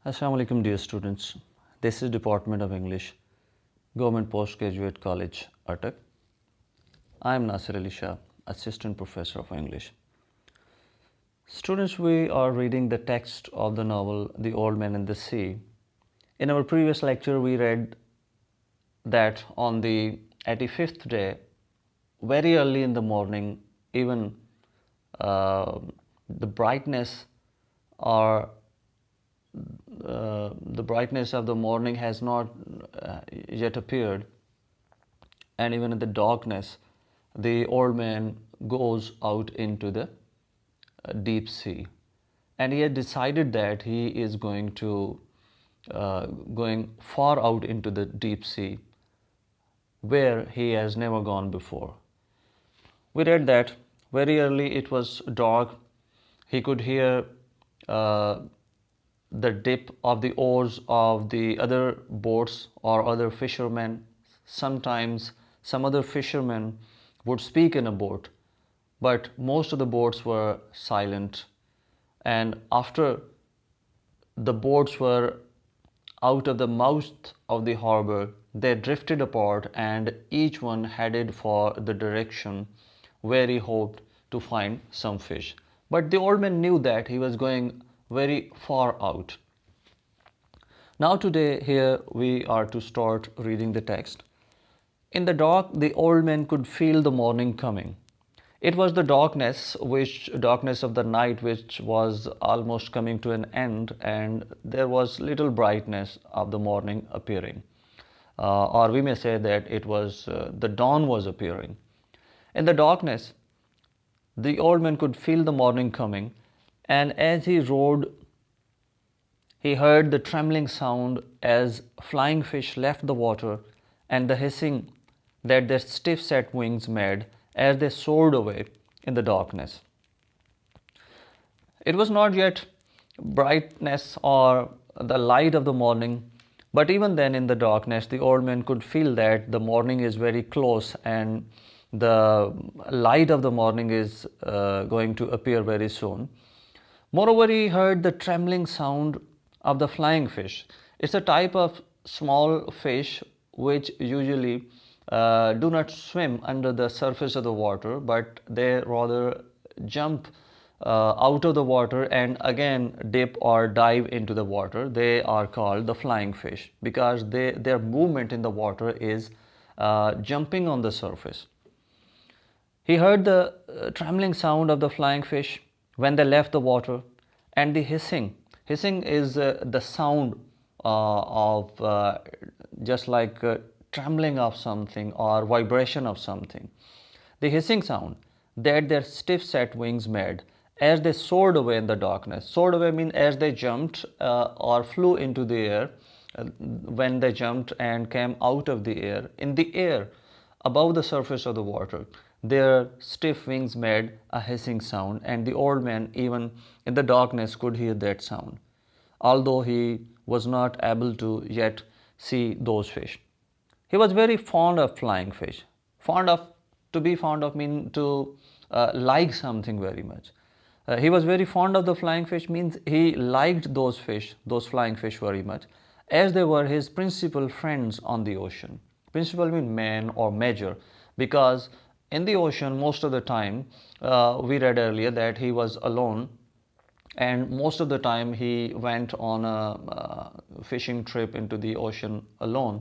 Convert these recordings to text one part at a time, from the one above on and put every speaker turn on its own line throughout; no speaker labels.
Assalamu alaikum dear students. This is Department of English, Government Postgraduate College, Attak. I am Nasir Ali Shah, Assistant Professor of English. Students, we are reading the text of the novel The Old Man and the Sea. In our previous lecture, we read that on the 85th day, very early in the morning, even the brightness or the brightness of the morning has not yet appeared, and even in the darkness, the old man goes out into the deep sea, and he had decided that he is going far out into the deep sea, where he has never gone before. We read that very early it was dark. He could hear the dip of the oars of the other boats or other fishermen. Sometimes some other fishermen would speak in a boat, but most of the boats were silent. And after the boats were out of the mouth of the harbor, they drifted apart and each one headed for the direction where he hoped to find some fish. But the old man knew that he was going very far out. Now today here we are to start reading the text. In the dark, the old man could feel the morning coming. It was the darkness of the night which was almost coming to an end, and there was little brightness of the morning appearing. Or we may say that it was the dawn was appearing. In the darkness, the old man could feel the morning coming, and as he rowed, he heard the trembling sound as flying fish left the water and the hissing that their stiff-set wings made as they soared away in the darkness. It was not yet brightness or the light of the morning, but even then in the darkness, the old man could feel that the morning is very close and the light of the morning is going to appear very soon. Moreover, he heard the trembling sound of the flying fish. It's a type of small fish which usually do not swim under the surface of the water, but they rather jump out of the water and again dip or dive into the water. They are called the flying fish because their movement in the water is jumping on the surface. He heard the trembling sound of the flying fish when they left the water, and the hissing. Hissing is the sound of just like trembling of something or vibration of something. The hissing sound that their stiff-set wings made as they soared away in the darkness. Soared away means as they jumped or flew into the air, when they jumped and came out of the air, in the air above the surface of the water, their stiff wings made a hissing sound, and the old man even in the darkness could hear that sound, although he was not able to yet see those fish. He was very fond of flying fish. To be fond of mean to like something very much. He was very fond of the flying fish means he liked those fish, those flying fish very much, as they were his principal friends on the ocean. Principal means man or major, because in the ocean most of the time, we read earlier that he was alone, and most of the time he went on a fishing trip into the ocean alone.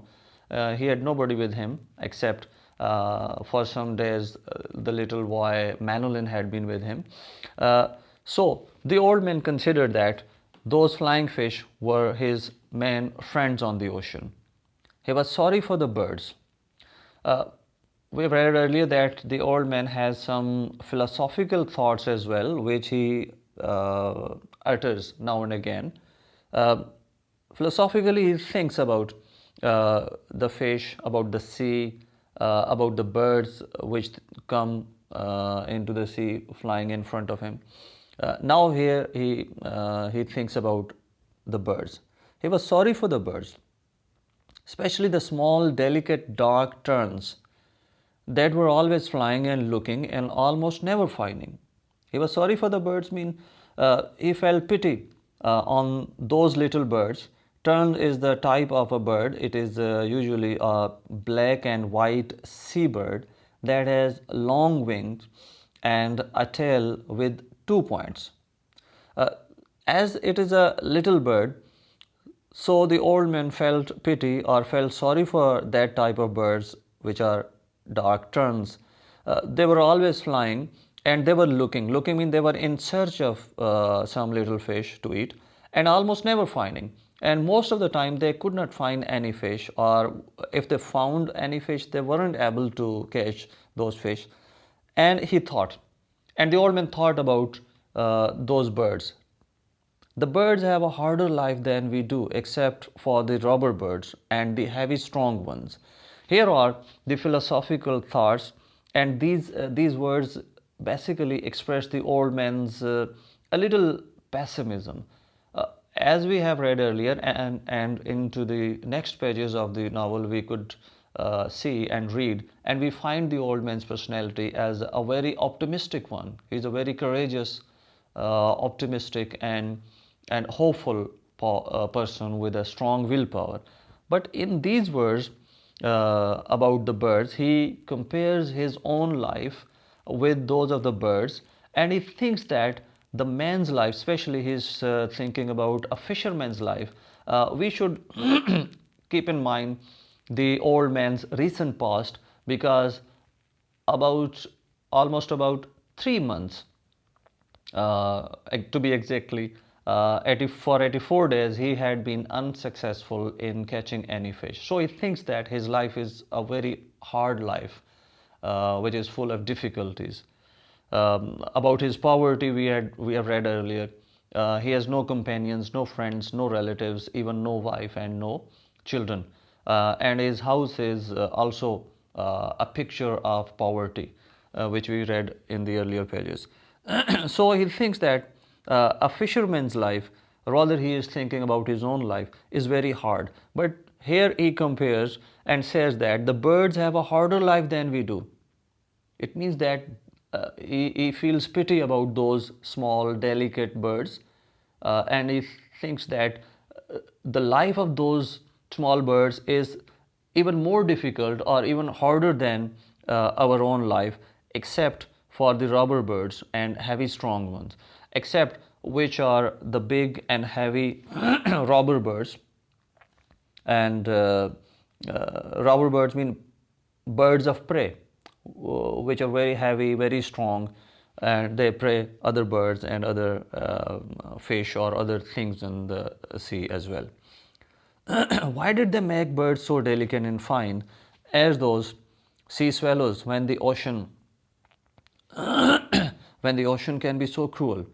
He had nobody with him except for some days the little boy Manolin had been with him. So the old man considered that those flying fish were his main friends on the ocean. He was sorry for the birds. We read earlier that the old man has some philosophical thoughts as well, which he utters now and again. Philosophically, he thinks about the fish, about the sea, about the birds which come into the sea flying in front of him. Now here he thinks about the birds. He was sorry for the birds, especially the small, delicate, dark terns that were always flying and looking and almost never finding. He was sorry for the birds, he felt pity on those little birds. Tern is the type of a bird. It is usually a black and white seabird that has long wings and a tail with 2 points. Uh, as it is a little bird, so the old man felt pity or felt sorry for that type of birds, which are dark terns. They were always flying and they were looking means they were in search of some little fish to eat and almost never finding. And most of the time they could not find any fish, or if they found any fish, they weren't able to catch those fish. And he thought, and the old man thought about those birds. The birds have a harder life than we do, except for the robber birds and the heavy, strong ones. Here are the philosophical thoughts, and these words basically express the old man's a little pessimism. As we have read earlier, and into the next pages of the novel, we could see and read, and we find the old man's personality as a very optimistic one. He's a very courageous, optimistic, and hopeful person with a strong willpower. But in these words about the birds, he compares his own life with those of the birds, and he thinks that the man's life, especially he's thinking about a fisherman's life. We should keep in mind the old man's recent past, because about almost about 3 months, to be exactly, for 84 days, he had been unsuccessful in catching any fish. So he thinks that his life is a very hard life, which is full of difficulties. About his poverty, we have read earlier. He has no companions, no friends, no relatives, even no wife and no children. And his house is also a picture of poverty, which we read in the earlier pages. So he thinks that a fisherman's life, rather he is thinking about his own life, is very hard. But here he compares and says that the birds have a harder life than we do. It means that he feels pity about those small, delicate birds, and he thinks that the life of those small birds is even more difficult or even harder than our own life, except for the robber birds and heavy, strong ones, except which are the big and heavy robber birds. And robber birds mean birds of prey, which are very heavy, very strong, and they prey other birds and other fish or other things in the sea as well. Why did they make birds so delicate and fine as those sea swallows when the ocean when the ocean can be so cruel?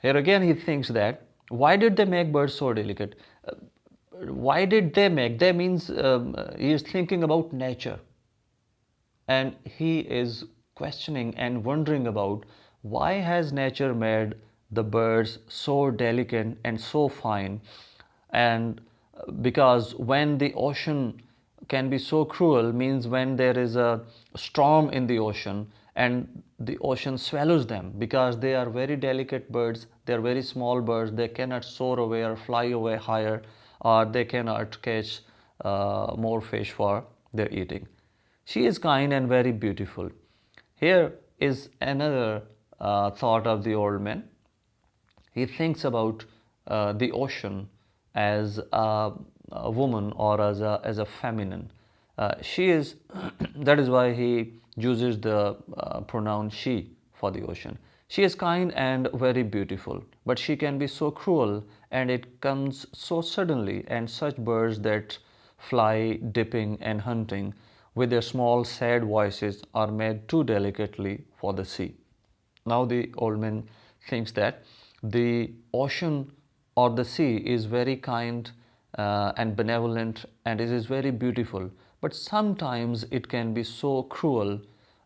Here again he thinks that why did they make birds so delicate? Why did they make? They means he is thinking about nature, and he is questioning and wondering about why has nature made the birds so delicate and so fine. And because when the ocean can be so cruel means when there is a storm in the ocean and the ocean swallows them, because they are very delicate birds, they are very small birds, they cannot soar away or fly away higher, or they cannot catch more fish for their eating. She is kind and very beautiful. Here is another thought of the old man. He thinks about the ocean as a woman, or as a feminine. She is, that is why he uses the pronoun she for the ocean. She is kind and very beautiful, but she can be so cruel, and it comes so suddenly, and such birds that fly, dipping and hunting with their small sad voices are made too delicately for the sea. Now the old man thinks that the ocean or the sea is very kind and benevolent, and it is very beautiful, but sometimes it can be so cruel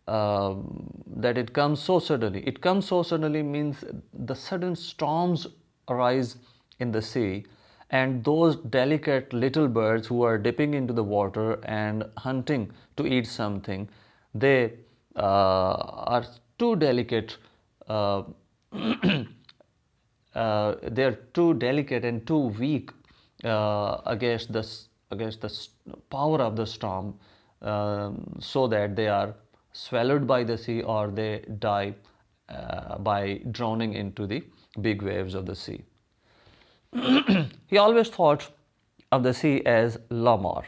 that it comes so suddenly. It comes so suddenly means the sudden storms arise in the sea, and those delicate little birds who are dipping into the water and hunting to eat something, they are too delicate they're too delicate and too weak against the power of the storm, so that they are swallowed by the sea or they die by drowning into the big waves of the sea. He always thought of the sea as la mar.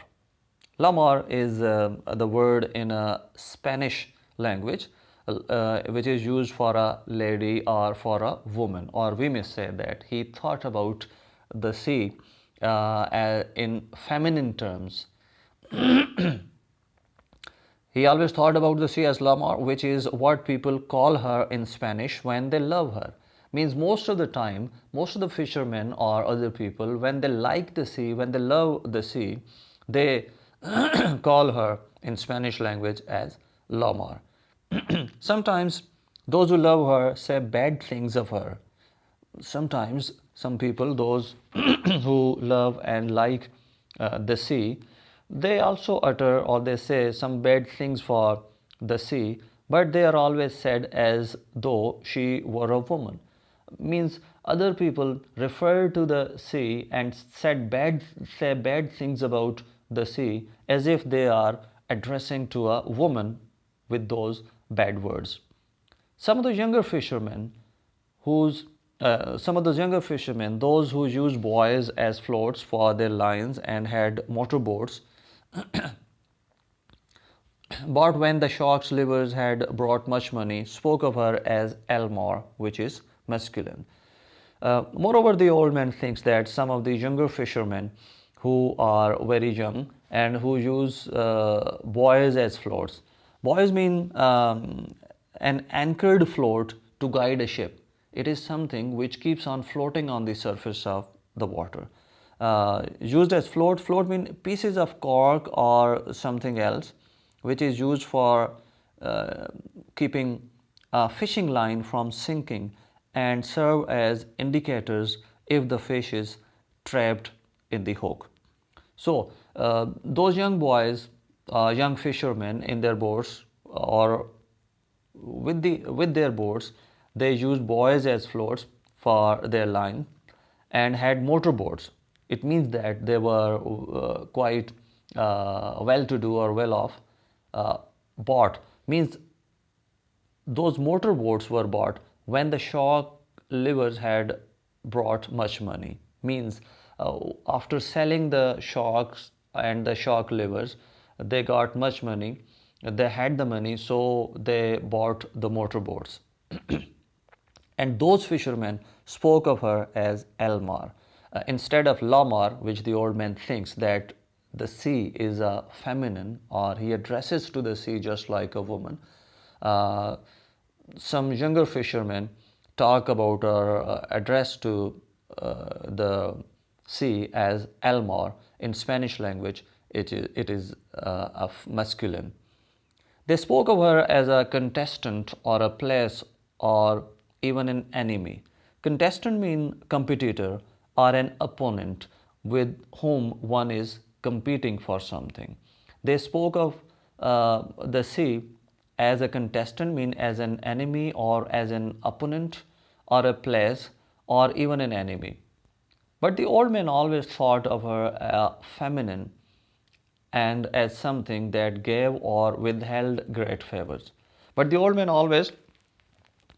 La mar is the word in a Spanish language, which is used for a lady or for a woman, or we may say that he thought about the sea in feminine terms. He always thought about the sea as la mar, which is what people call her in Spanish when they love her. Means most of the time, most of the fishermen or other people, when they like the sea, when they love the sea, they call her in Spanish language as la mar. Sometimes those who love her say bad things of her. Sometimes some people, those who love and like the sea, they also utter or they say some bad things for the sea, but they are always said as though she were a woman. Means other people refer to the sea and say bad things about the sea as if they are addressing to a woman with those bad words. Some of the younger fishermen those who used buoys as floats for their lines and had motorboats, but when the shark's livers had brought much money, spoke of her as Elmore, which is masculine. Moreover, the old man thinks that some of the younger fishermen who are very young and who use buoys as floats. Buoys mean an anchored float to guide a ship. It is something which keeps on floating on the surface of the water. Used as float mean pieces of cork or something else, which is used for keeping a fishing line from sinking and serve as indicators if the fish is trapped in the hook. So those young boys, young fishermen in their boats or with their boats, they used buoys as floats for their line and had motorboats. It means that they were quite well-to-do or well-off. Bought means those motorboats were bought when the shark livers had brought much money. Means after selling the sharks and the shark livers, they got much money. They had the money, so they bought the motorboats. And those fishermen spoke of her as Elmar instead of Lamar, which the old man thinks that the sea is a feminine, or he addresses to the sea just like a woman. Some younger fishermen talk about or address to the sea as Elmar. In Spanish language, it is masculine. They spoke of her as a contestant or a place or even an enemy. Contestant means competitor or an opponent with whom one is competing for something. They spoke of the sea as a contestant, mean as an enemy or as an opponent or a place or even an enemy. But the old man always thought of her feminine and as something that gave or withheld great favors. But the old man always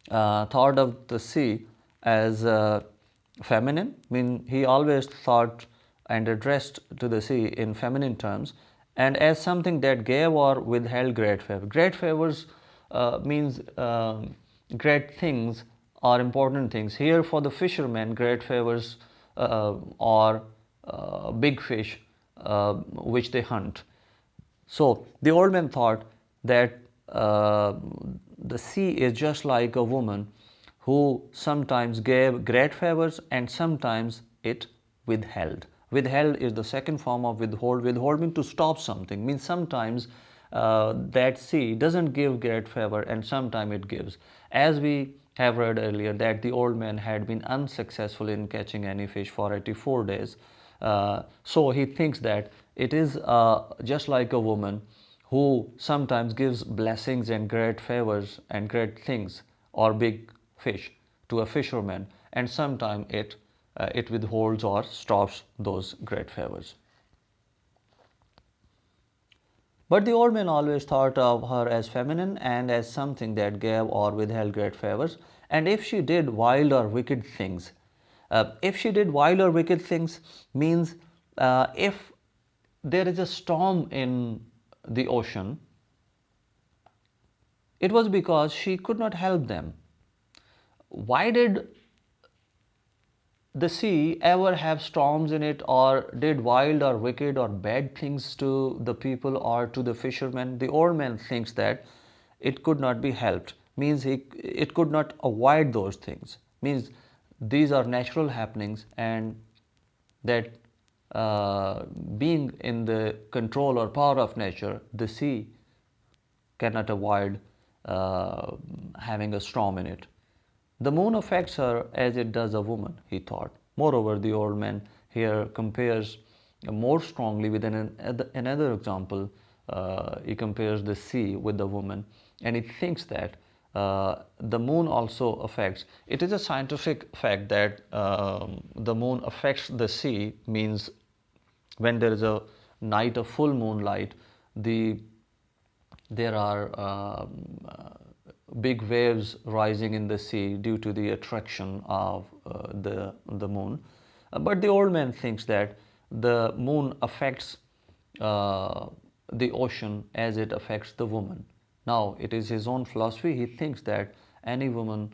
thought of the sea as feminine. I mean, he always thought and addressed to the sea in feminine terms, and as something that gave or withheld great favor. Great favors means great things or important things. Here, for the fishermen, great favors are big fish which they hunt. So the old man thought that the sea is just like a woman who sometimes gave great favors and sometimes it withheld. Withheld is the second form of withhold. Withhold means to stop something. Means sometimes that sea doesn't give great favor and sometimes it gives. As we have read earlier that the old man had been unsuccessful in catching any fish for 84 days. So he thinks that it is just like a woman who sometimes gives blessings and great favors and great things or big fish to a fisherman, and sometimes it withholds or stops those great favors. But the old man always thought of her as feminine and as something that gave or withheld great favors. And if she did wild or wicked things, means if there is a storm in the ocean, it was because she could not help them. Why did the sea ever have storms in it, or did wild or wicked or bad things to the people or to the fishermen? The old man thinks that it could not be helped, means it could not avoid those things, means these are natural happenings, and that being in the control or power of nature, the sea cannot avoid having a storm in it. The moon affects her as it does a woman, he thought. Moreover, the old man here compares more strongly with another example. He compares the sea with the woman, and he thinks that the moon also affects. It is a scientific fact that the moon affects the sea, means when there is a night of full moonlight, there are big waves rising in the sea due to the attraction of the moon. But the old man thinks that the moon affects the ocean as it affects the woman. Now, it is his own philosophy. He thinks that any woman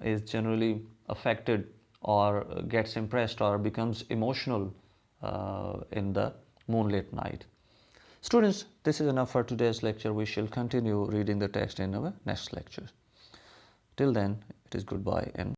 is generally affected or gets impressed or becomes emotional in the moonlit night. Students, this is enough for today's lecture. We shall continue reading the text in our next lecture. Till then, it is goodbye and